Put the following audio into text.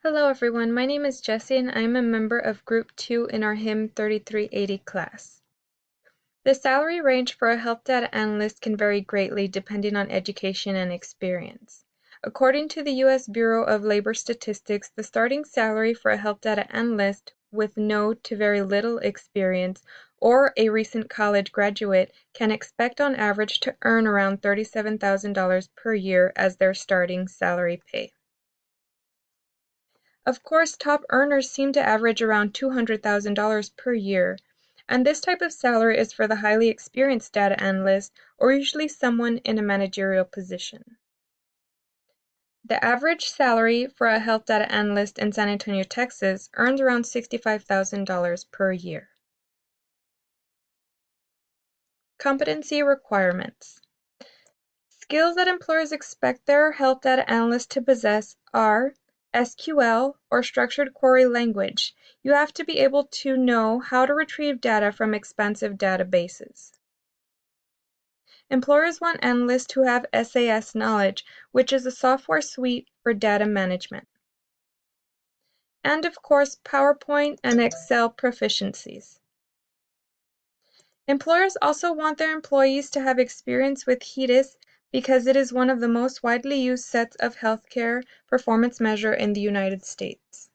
Hello everyone, my name is Jessie and I am a member of Group 2 in our HIM 3380 class. The salary range for a health data analyst can vary greatly depending on education and experience. According to the U.S. Bureau of Labor Statistics, the starting salary for a health data analyst with no to very little experience or a recent college graduate can expect on average to earn around $37,000 per year as their starting salary pay. Of course, top earners seem to average around $200,000 per year, and this type of salary is for the highly experienced data analyst or usually someone in a managerial position. The average salary for a health data analyst in San Antonio, Texas earns around $65,000 per year. Competency requirements. Skills that employers expect their health data analyst to possess are SQL, or structured query language. You have to be able to know how to retrieve data from expensive databases. Employers want analysts who have SAS knowledge, which is a software suite for data management. And of course, PowerPoint and Excel proficiencies. Employers also want their employees to have experience with HEDIS because it is one of the most widely used sets of healthcare performance measure in the United States.